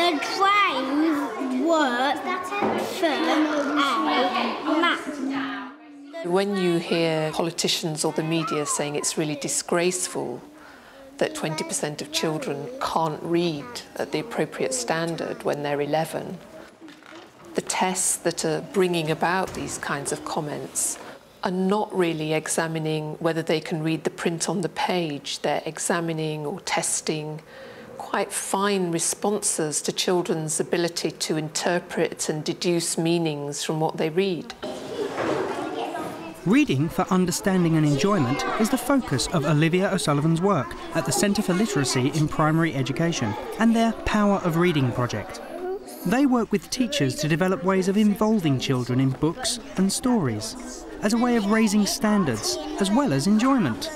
The trains work for a map. When you hear politicians or the media saying it's really disgraceful that 20% of children can't read at the appropriate standard when they're 11, the tests that are bringing about these kinds of comments are not really examining whether they can read the print on the page. They're examining or testing quite fine responses to children's ability to interpret and deduce meanings from what they read. Reading for understanding and enjoyment is the focus of Olivia O'Sullivan's work at the Centre for Literacy in Primary Education and their Power of Reading project. They work with teachers to develop ways of involving children in books and stories, as a way of raising standards as well as enjoyment.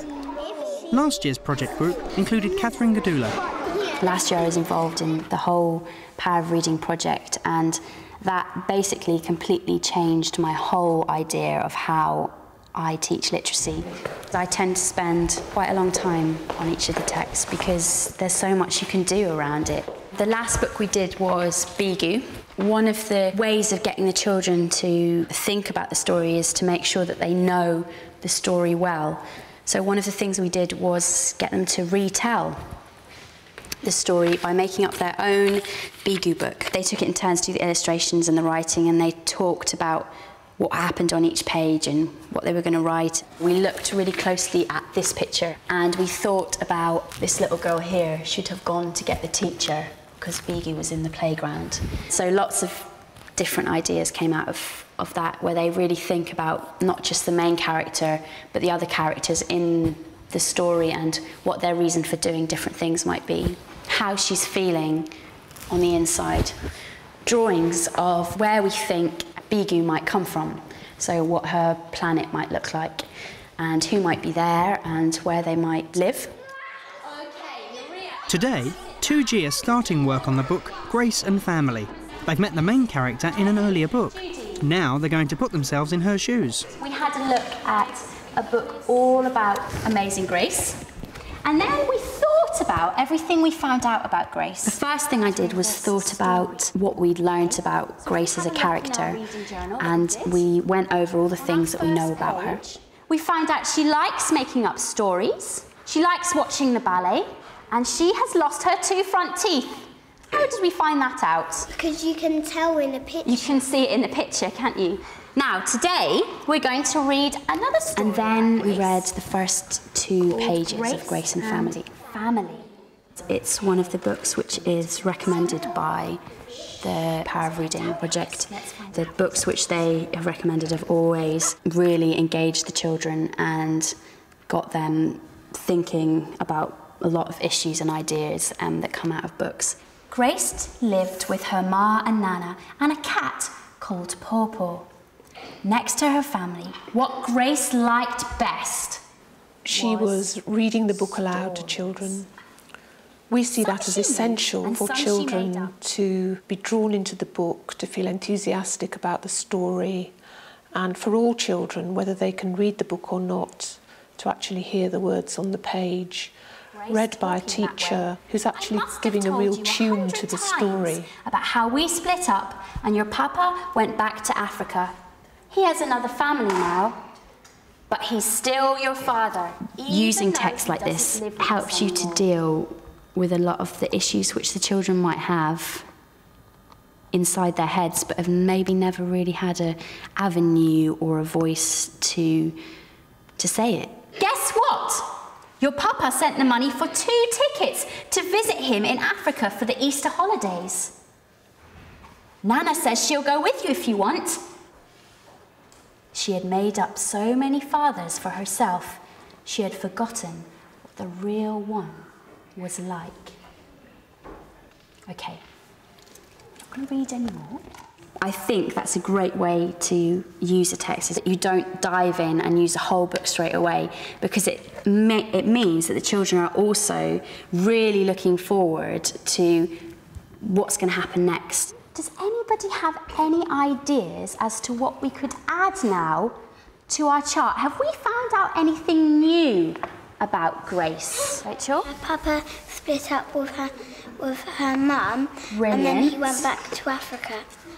Last year's project group included Catherine Gadula. Last year I was involved in the whole Power of Reading project, and that basically completely changed my whole idea of how I teach literacy. I tend to spend quite a long time on each of the texts because there's so much you can do around it. The last book we did was Bigu. One of the ways of getting the children to think about the story is to make sure that they know the story well. So one of the things we did was get them to retell the story by making up their own Bigu book. They took it in turns to do the illustrations and the writing, and they talked about what happened on each page and what they were going to write. We looked really closely at this picture and we thought about this little girl here should have gone to get the teacher because Bigu was in the playground. So lots of different ideas came out of that, where they really think about not just the main character but the other characters in the story and what their reason for doing different things might be, how she's feeling on the inside. Drawings of where we think Bigu might come from, so what her planet might look like and who might be there and where they might live. Today, 2G are starting work on the book Grace and Family. They've met the main character in an earlier book. Now they're going to put themselves in her shoes. We had a look at a book all about Amazing Grace, and then we thought about everything we found out about Grace. The first thing I did was thought about what we'd learnt about Grace as a character, and we went over all the things that we know about her. We found out she likes making up stories, she likes watching the ballet, and she has lost her 2 front teeth. How did we find that out? Because you can tell in the picture. You can see it in the picture, can't you? Now, today, we're going to read another story. And then we read the first 2 pages of Grace and Family. It's one of the books which is recommended by the Power of Reading project. The books which they have recommended have always really engaged the children and got them thinking about a lot of issues and ideas that come out of books. Grace lived with her ma and nana and a cat called Pawpaw. Next to her family, what Grace liked best She was reading the book aloud to children. We see that as essential for children to be drawn into the book, to feel enthusiastic about the story, and for all children, whether they can read the book or not, to actually hear the words on the page, read by a teacher who's actually giving a real tune to the story. About how we split up and your papa went back to Africa. He has another family now, but he's still your father. Using text like this helps you to deal with a lot of the issues which the children might have inside their heads, but have maybe never really had an avenue or a voice to say it. Guess what? Your papa sent the money for 2 tickets to visit him in Africa for the Easter holidays. Nana says she'll go with you if you want. She had made up so many fathers for herself, she had forgotten what the real one was like. Okay, I'm not going to read anymore. I think that's a great way to use a text, is that you don't dive in and use the whole book straight away, because it means that the children are also really looking forward to what's going to happen next. Does anybody have any ideas as to what we could add now to our chart? Have we found out anything new about Grace? Rachel? Her papa split up with her with her mum. Brilliant. And then he went back to Africa.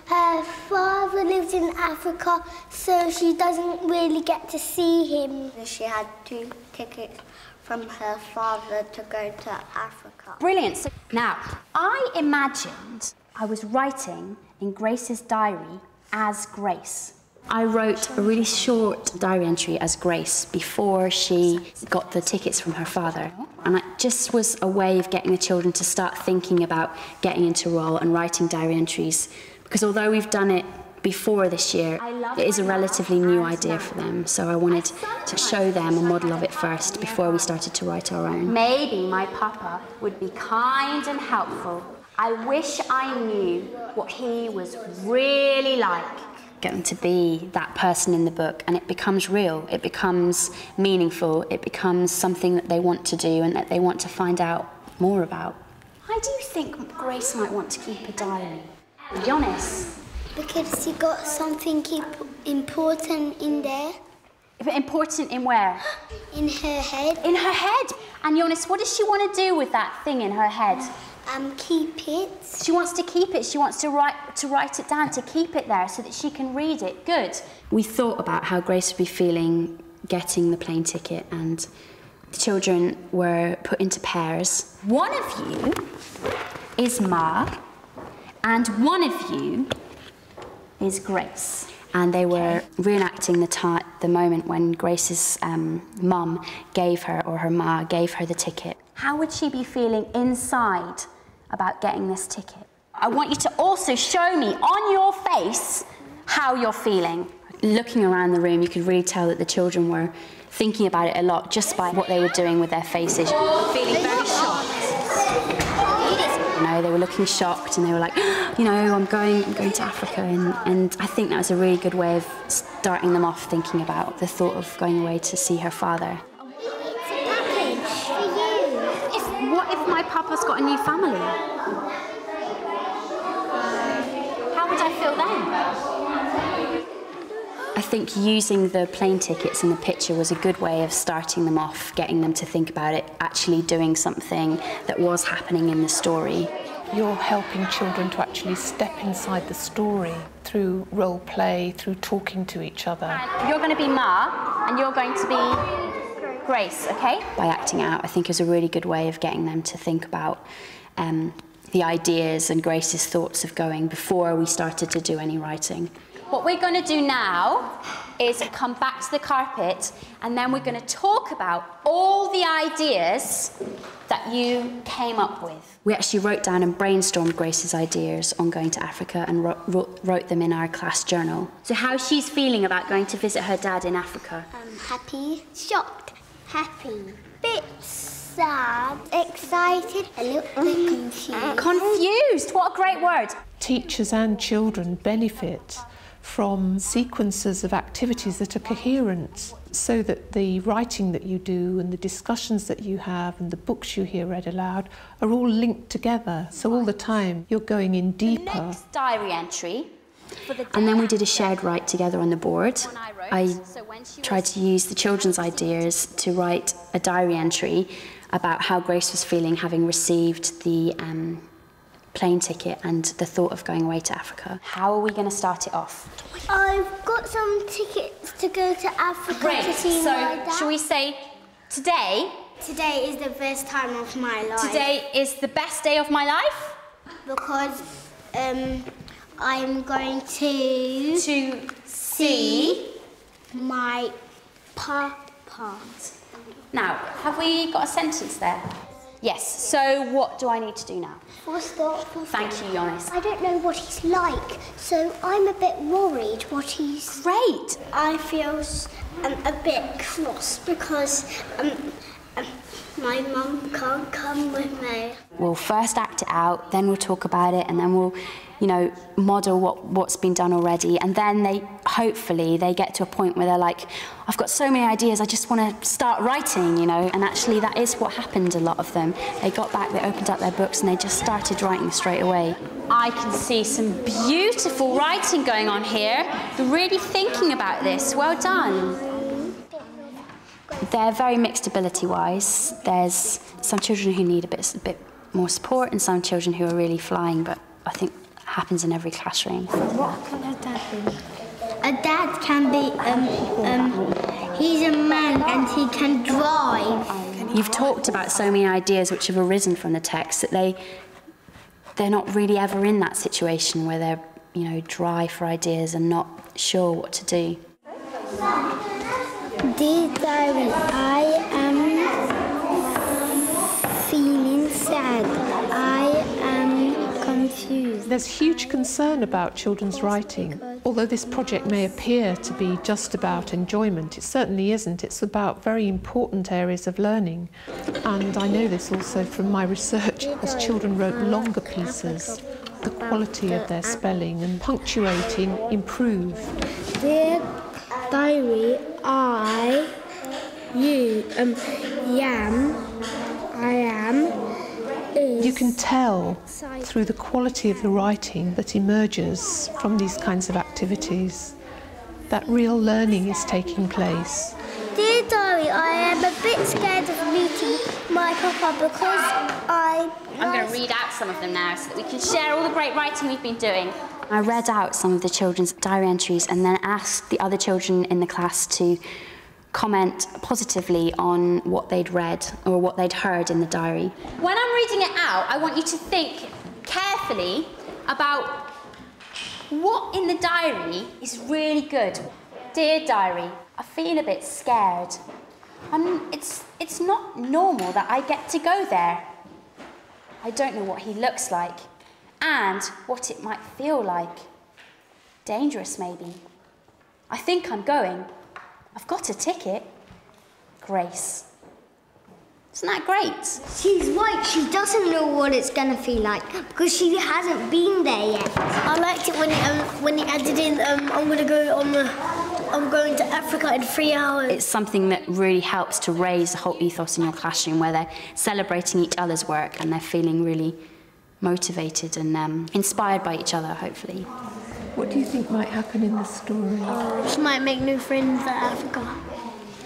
Her father lives in Africa, so she doesn't really get to see him. She had 2 tickets from her father to go to Africa. Brilliant. So now, I imagined I was writing in Grace's diary as Grace. I wrote a really short diary entry as Grace before she got the tickets from her father. And it just was a way of getting the children to start thinking about getting into role and writing diary entries. Because although we've done it before this year, it is a relatively new idea for them. So I wanted to show them a model of it first before we started to write our own. Maybe my papa would be kind and helpful. I wish I knew what he was really like. Get them to be that person in the book, and it becomes real, it becomes meaningful, it becomes something that they want to do and that they want to find out more about. Why do you think Grace might want to keep a diary? Be honest. Because she got something important in there. Important in where? In her head. In her head. And Jonas, what does she want to do with that thing in her head? Keep it. She wants to keep it. She wants to write it down, to keep it there so that she can read it. Good. We thought about how Grace would be feeling getting the plane ticket, and the children were put into pairs. One of you is Ma, and one of you is Grace. And they were reenacting the moment when Grace's mum gave her, or her ma gave her the ticket. How would she be feeling inside about getting this ticket? I want you to also show me on your face how you're feeling. Looking around the room, you could really tell that the children were thinking about it a lot just by what they were doing with their faces. Feeling very shocked. You know, they were looking shocked and they were like, you know, I'm going to Africa, and I think that was a really good way of starting them off thinking about the thought of going away to see her father. It's a package for you. What if my papa's got a new family? How would I feel then? I think using the plane tickets in the picture was a good way of starting them off, getting them to think about it, actually doing something that was happening in the story. You're helping children to actually step inside the story through role play, through talking to each other. You're going to be Ma, and you're going to be Grace, okay? By acting out, I think is a really good way of getting them to think about the ideas and Grace's thoughts of going before we started to do any writing. What we're going to do now is come back to the carpet, and then we're going to talk about all the ideas that you came up with. We actually wrote down and brainstormed Grace's ideas on going to Africa and wrote them in our class journal. So how's she's feeling about going to visit her dad in Africa? Happy, shocked, happy, bit sad, excited, a little bit confused. Confused! What a great word! Teachers and children benefit from sequences of activities that are coherent, so that the writing that you do and the discussions that you have and the books you hear read aloud are all linked together. So all the time you're going in deeper. The next diary entry. And then we did a shared write together on the board. I tried to use the children's ideas to write a diary entry about how Grace was feeling having received the plane ticket and the thought of going away to Africa. How are we going to start it off? I've got some tickets to go to Africa to see my dad. So, shall we say today? Today is the best time of my life. Today is the best day of my life? Because I'm going to see my papa. Now, have we got a sentence there? Yes, so what do I need to do now? Thank you, Jonas. I don't know what he's like, so I'm a bit worried what he's... Great! I feel a bit cross because my mum can't come with me. We'll first act it out, then we'll talk about it, and then we'll, you know, model what's been done already, and then hopefully they get to a point where they're like, I've got so many ideas, I just want to start writing, you know, and actually that is what happened, a lot of them. They got back, they opened up their books, and they just started writing straight away. I can see some beautiful writing going on here. You're really thinking about this. Well done. They're very mixed ability-wise. There's some children who need a bit more support and some children who are really flying, but I think it happens in every classroom. What can a dad be? A dad can be, he's a man and he can drive. You've talked about so many ideas which have arisen from the text that they're not really ever in that situation where they're, you know, dry for ideas and not sure what to do. Dear Diary, I am feeling sad. I am confused. There's huge concern about children's writing. Although this project may appear to be just about enjoyment, it certainly isn't. It's about very important areas of learning. And I know this also from my research. As children wrote longer pieces, the quality of their spelling and punctuating improved. Dear Diary, I am. You can tell through the quality of the writing that emerges from these kinds of activities that real learning is taking place. Dear Diary, I am a bit scared of meeting my papa because I'm going to read out some of them now so that we can share all the great writing we've been doing. I read out some of the children's diary entries and then asked the other children in the class to comment positively on what they'd read or what they'd heard in the diary. When I'm reading it out, I want you to think carefully about what in the diary is really good. Dear Diary, I feel a bit scared. It's not normal that I get to go there. I don't know what he looks like and what it might feel like. Dangerous, maybe. I think I'm going. I've got a ticket. Grace. Isn't that great? She's right, she doesn't know what it's going to feel like because she hasn't been there yet. I liked it when he added in, I'm going to Africa in 3 hours. It's something that really helps to raise the whole ethos in your classroom where they're celebrating each other's work and they're feeling really motivated and inspired by each other, hopefully. What do you think might happen in the story? She might make new friends at Africa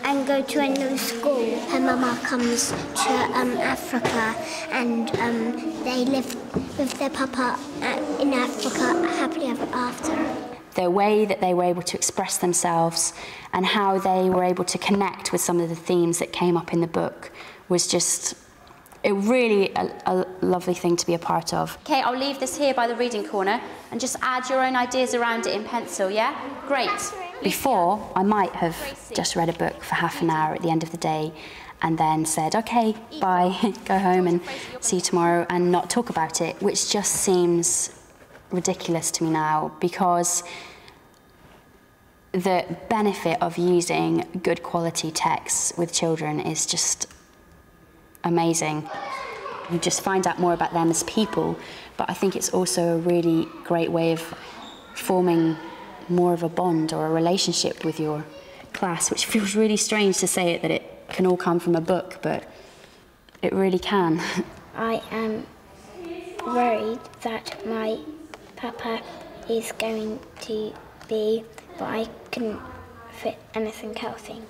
and go to a new school. Her mama comes to Africa and they live with their papa in Africa happily ever after. The way that they were able to express themselves and how they were able to connect with some of the themes that came up in the book was just really a lovely thing to be a part of. Okay, I'll leave this here by the reading corner and just add your own ideas around it in pencil, yeah? Great. Before, I might have just read a book for half an hour at the end of the day and then said, okay, bye, go home and see you tomorrow and not talk about it, which just seems ridiculous to me now because the benefit of using good quality texts with children is just amazing. You just find out more about them as people, but I think it's also a really great way of forming more of a bond or a relationship with your class, which feels really strange to say it, that it can all come from a book, but it really can. I am worried that my papa is going to be, but I couldn't fit anything else in.